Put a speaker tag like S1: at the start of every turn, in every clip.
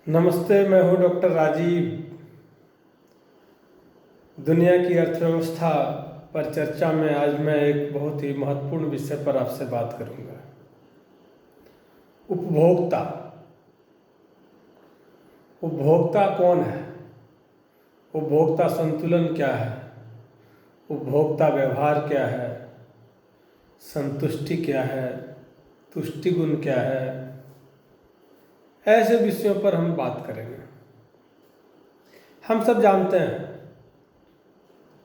S1: नमस्ते, मैं हूँ डॉक्टर राजीव। दुनिया की अर्थव्यवस्था पर चर्चा में आज मैं एक बहुत ही महत्वपूर्ण विषय पर आपसे बात करूँगा। उपभोक्ता। उपभोक्ता कौन है? उपभोक्ता संतुलन क्या है? उपभोक्ता व्यवहार क्या है? संतुष्टि क्या है? तुष्टि गुण क्या है? ऐसे विषयों पर हम बात करेंगे। हम सब जानते हैं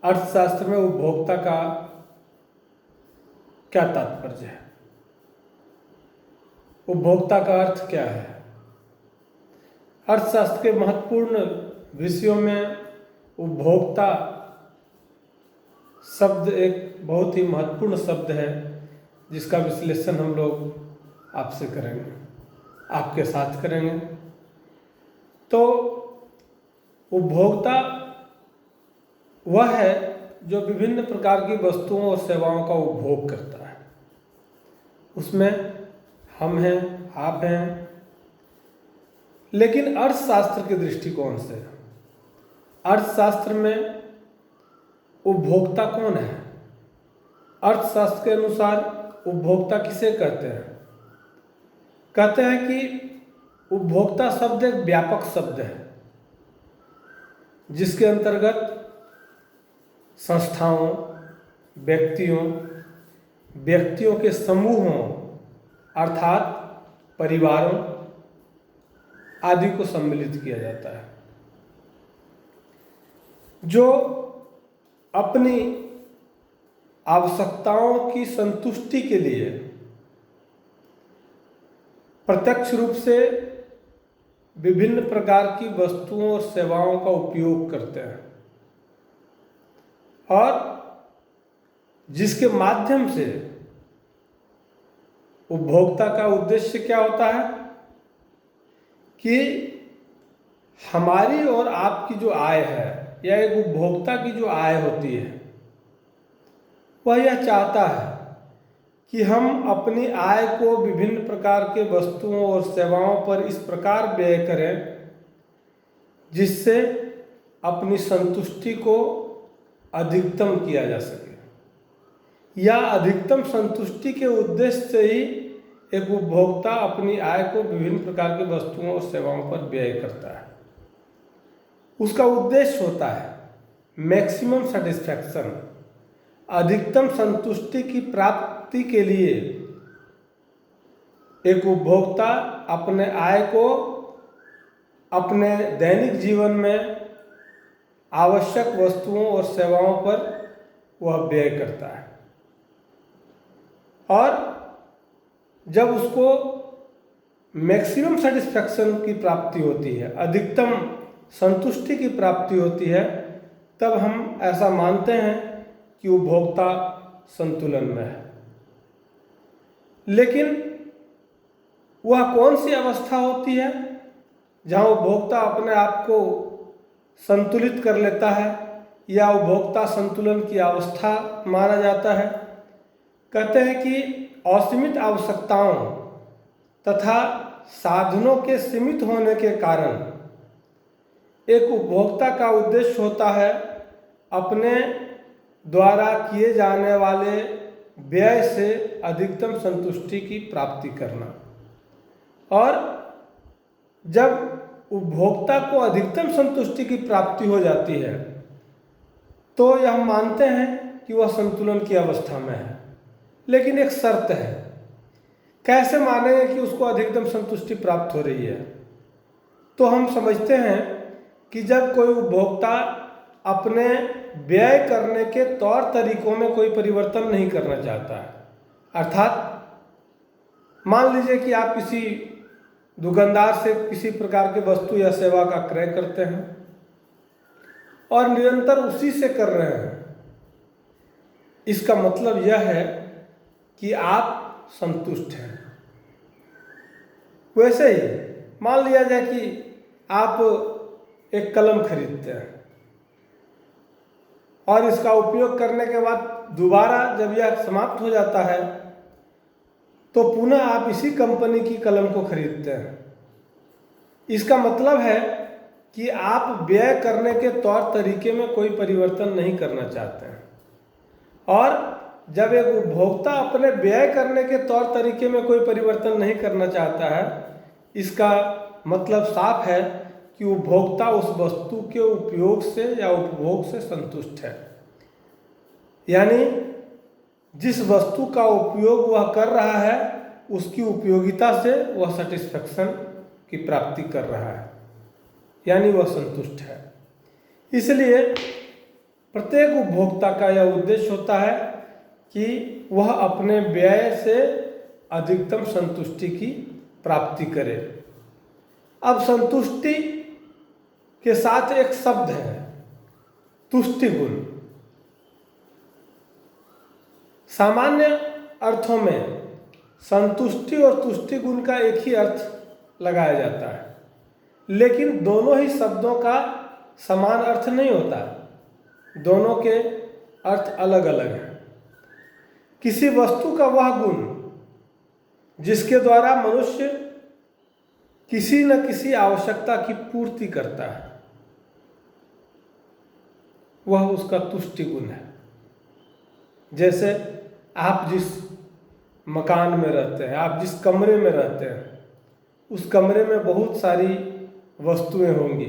S1: अर्थशास्त्र में उपभोक्ता का क्या तात्पर्य है। उपभोक्ता का अर्थ क्या है? अर्थशास्त्र के महत्वपूर्ण विषयों में उपभोक्ता शब्द एक बहुत ही महत्वपूर्ण शब्द है, जिसका विश्लेषण हम लोग आपसे करेंगे, आपके साथ करेंगे। तो उपभोक्ता वह है जो विभिन्न प्रकार की वस्तुओं और सेवाओं का उपभोग करता है। उसमें हम हैं, आप हैं। लेकिन अर्थशास्त्र के दृष्टिकोण से अर्थशास्त्र में उपभोक्ता कौन है? अर्थशास्त्र के अनुसार उपभोक्ता किसे कहते हैं? कहते हैं कि उपभोक्ता शब्द एक व्यापक शब्द है, जिसके अंतर्गत संस्थाओं, व्यक्तियों के समूहों अर्थात परिवारों आदि को सम्मिलित किया जाता है, जो अपनी आवश्यकताओं की संतुष्टि के लिए प्रत्यक्ष रूप से विभिन्न प्रकार की वस्तुओं और सेवाओं का उपयोग करते हैं, और जिसके माध्यम से उपभोक्ता का उद्देश्य क्या होता है कि हमारी और आपकी जो आय है, या एक उपभोक्ता की जो आय होती है, वह यह चाहता है कि हम अपनी आय को विभिन्न प्रकार के वस्तुओं और सेवाओं पर इस प्रकार व्यय करें जिससे अपनी संतुष्टि को अधिकतम किया जा सके, या अधिकतम संतुष्टि के उद्देश्य से ही एक उपभोक्ता अपनी आय को विभिन्न प्रकार की वस्तुओं और सेवाओं पर व्यय करता है। उसका उद्देश्य होता है मैक्सिमम सेटिस्फैक्शन, अधिकतम संतुष्टि की प्राप्ति के लिए एक उपभोक्ता अपने आय को अपने दैनिक जीवन में आवश्यक वस्तुओं और सेवाओं पर वह व्यय करता है, और जब उसको मैक्सिमम सेटिस्फैक्शन की प्राप्ति होती है, अधिकतम संतुष्टि की प्राप्ति होती है, तब हम ऐसा मानते हैं कि उपभोक्ता संतुलन में है। लेकिन वह कौन सी अवस्था होती है जहाँ उपभोक्ता अपने आप को संतुलित कर लेता है, या उपभोक्ता संतुलन की अवस्था माना जाता है? कहते हैं कि असीमित आवश्यकताओं तथा साधनों के सीमित होने के कारण एक उपभोक्ता का उद्देश्य होता है अपने द्वारा किए जाने वाले व्यय से अधिकतम संतुष्टि की प्राप्ति करना। और जब उपभोक्ता को अधिकतम संतुष्टि की प्राप्ति हो जाती है, तो यह मानते हैं कि वह संतुलन की अवस्था में है। लेकिन एक शर्त है। कैसे मानेंगे कि उसको अधिकतम संतुष्टि प्राप्त हो रही है? तो हम समझते हैं कि जब कोई उपभोक्ता अपने व्यय करने के तौर तरीकों में कोई परिवर्तन नहीं करना चाहता है, अर्थात मान लीजिए कि आप किसी दुकानदार से किसी प्रकार के वस्तु या सेवा का क्रय करते हैं और निरंतर उसी से कर रहे हैं, इसका मतलब यह है कि आप संतुष्ट हैं। वैसे ही मान लिया जाए कि आप एक कलम खरीदते हैं और इसका उपयोग करने के बाद दोबारा जब यह समाप्त हो जाता है, तो पुनः आप इसी कंपनी की कलम को खरीदते हैं। इसका मतलब है कि आप व्यय करने के तौर तरीके में कोई परिवर्तन नहीं करना चाहते हैं। और जब एक उपभोक्ता अपने व्यय करने के तौर तरीके में कोई परिवर्तन नहीं करना चाहता है, इसका मतलब साफ है कि उपभोक्ता उस वस्तु के उपयोग से या उपभोग से संतुष्ट है। यानी जिस वस्तु का उपयोग वह कर रहा है उसकी उपयोगिता से वह सेटिस्फैक्शन की प्राप्ति कर रहा है, यानी वह संतुष्ट है। इसलिए प्रत्येक उपभोक्ता का यह उद्देश्य होता है कि वह अपने व्यय से अधिकतम संतुष्टि की प्राप्ति करे। अब संतुष्टि के साथ एक शब्द है तुष्टि गुण। सामान्य अर्थों में संतुष्टि और तुष्टि गुण का एक ही अर्थ लगाया जाता है, लेकिन दोनों ही शब्दों का समान अर्थ नहीं होता, दोनों के अर्थ अलग अलग हैं। किसी वस्तु का वह गुण जिसके द्वारा मनुष्य किसी न किसी आवश्यकता की पूर्ति करता है, वह उसका तुष्टि गुण है। जैसे आप जिस मकान में रहते हैं, आप जिस कमरे में रहते हैं, उस कमरे में बहुत सारी वस्तुएं होंगी।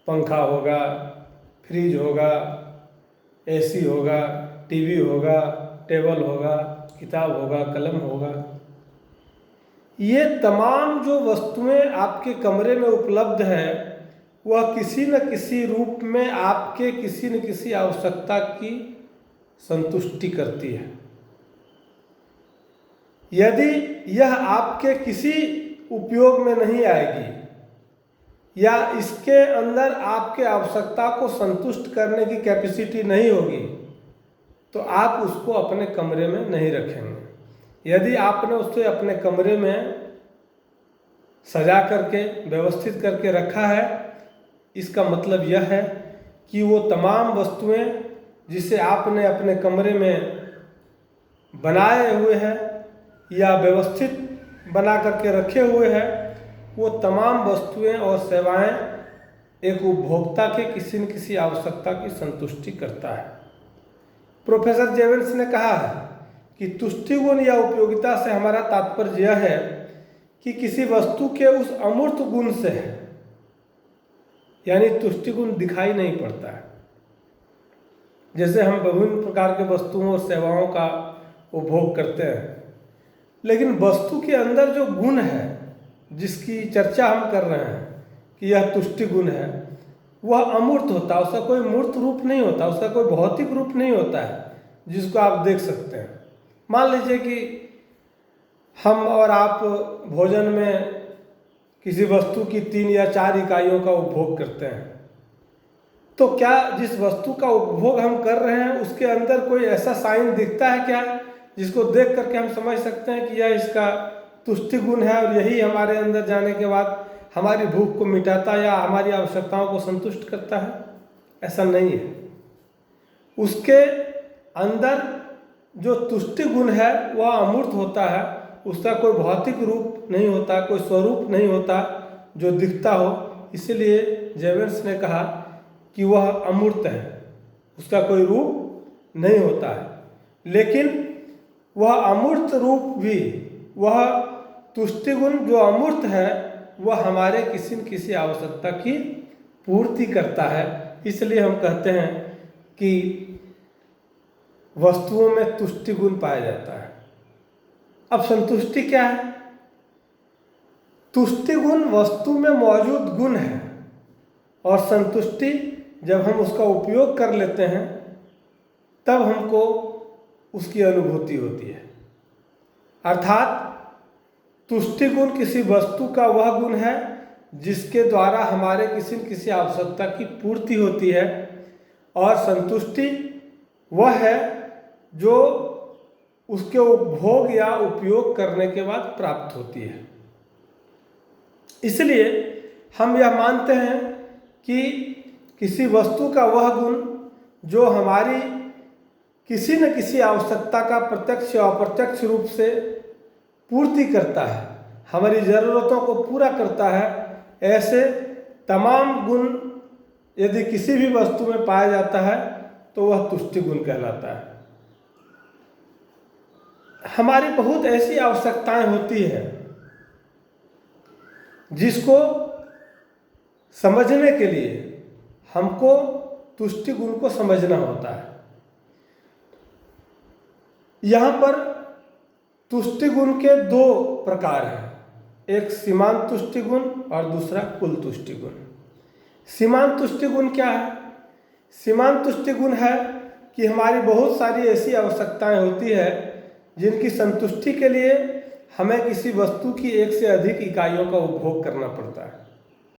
S1: पंखा होगा, फ्रिज होगा, एसी होगा, टीवी होगा, टेबल होगा, किताब होगा, कलम होगा। ये तमाम जो वस्तुएं आपके कमरे में उपलब्ध है वह किसी न किसी रूप में आपके किसी न किसी आवश्यकता की संतुष्टि करती है। यदि यह आपके किसी उपयोग में नहीं आएगी या इसके अंदर आपके आवश्यकता को संतुष्ट करने की कैपेसिटी नहीं होगी तो आप उसको अपने कमरे में नहीं रखेंगे। यदि आपने उसे अपने कमरे में सजा करके व्यवस्थित करके रखा है, इसका मतलब यह है कि वो तमाम वस्तुएं जिसे आपने अपने कमरे में बनाए हुए हैं या व्यवस्थित बना करके रखे हुए हैं, वो तमाम वस्तुएं और सेवाएं एक उपभोक्ता के किसी न किसी आवश्यकता की संतुष्टि करता है। प्रोफेसर जेवेंस ने कहा है कि तुष्टि गुण या उपयोगिता से हमारा तात्पर्य यह है कि किसी वस्तु के उस अमूर्त गुण से है, यानी तुष्टि गुण दिखाई नहीं पड़ता है। जैसे हम विभिन्न प्रकार के वस्तुओं और सेवाओं का उपभोग करते हैं, लेकिन वस्तु के अंदर जो गुण है जिसकी चर्चा हम कर रहे हैं कि यह तुष्टि गुण है, वह अमूर्त होता है, उसका कोई मूर्त रूप नहीं होता, उसका कोई भौतिक रूप नहीं होता है जिसको आप देख सकते हैं। मान लीजिए कि हम और आप भोजन में किसी वस्तु की 3 या 4 इकाइयों का उपभोग करते हैं, तो क्या जिस वस्तु का उपभोग हम कर रहे हैं उसके अंदर कोई ऐसा साइन दिखता है क्या जिसको देख करके हम समझ सकते हैं कि यह इसका तुष्टि गुण है और यही हमारे अंदर जाने के बाद हमारी भूख को मिटाता या हमारी आवश्यकताओं को संतुष्ट करता है? ऐसा नहीं है। उसके अंदर जो तुष्टि गुण है वह अमूर्त होता है, उसका कोई भौतिक रूप नहीं होता, कोई स्वरूप नहीं होता जो दिखता हो। इसलिए जेवेंस ने कहा कि वह अमूर्त है, उसका कोई रूप नहीं होता है। लेकिन वह अमूर्त रूप भी, वह तुष्टि गुण जो अमूर्त है, वह हमारे किसी न किसी आवश्यकता की पूर्ति करता है। इसलिए हम कहते हैं कि वस्तुओं में तुष्टि गुण पाया जाता है। अब संतुष्टि क्या है? तुष्टि गुण वस्तु में मौजूद गुण है और संतुष्टि जब हम उसका उपयोग कर लेते हैं तब हमको उसकी अनुभूति होती है। अर्थात तुष्टि गुण किसी वस्तु का वह गुण है जिसके द्वारा हमारे किसी न किसी आवश्यकता की पूर्ति होती है, और संतुष्टि वह है जो उसके उपभोग या उपयोग करने के बाद प्राप्त होती है। इसलिए हम यह मानते हैं कि किसी वस्तु का वह गुण जो हमारी किसी न किसी आवश्यकता का प्रत्यक्ष या अप्रत्यक्ष रूप से पूर्ति करता है, हमारी ज़रूरतों को पूरा करता है, ऐसे तमाम गुण यदि किसी भी वस्तु में पाया जाता है तो वह तुष्टि गुण कहलाता है। हमारी बहुत ऐसी आवश्यकताएं होती हैं जिसको समझने के लिए हमको तुष्टि गुण को समझना होता है। यहाँ पर तुष्टि गुण के दो प्रकार हैं, एक सीमांत तुष्टि गुण और दूसरा कुल तुष्टि गुण। सीमांत तुष्टि गुण क्या है? सीमांत तुष्टि गुण है कि हमारी बहुत सारी ऐसी आवश्यकताएं होती है जिनकी संतुष्टि के लिए हमें किसी वस्तु की एक से अधिक इकाइयों का उपभोग करना पड़ता है।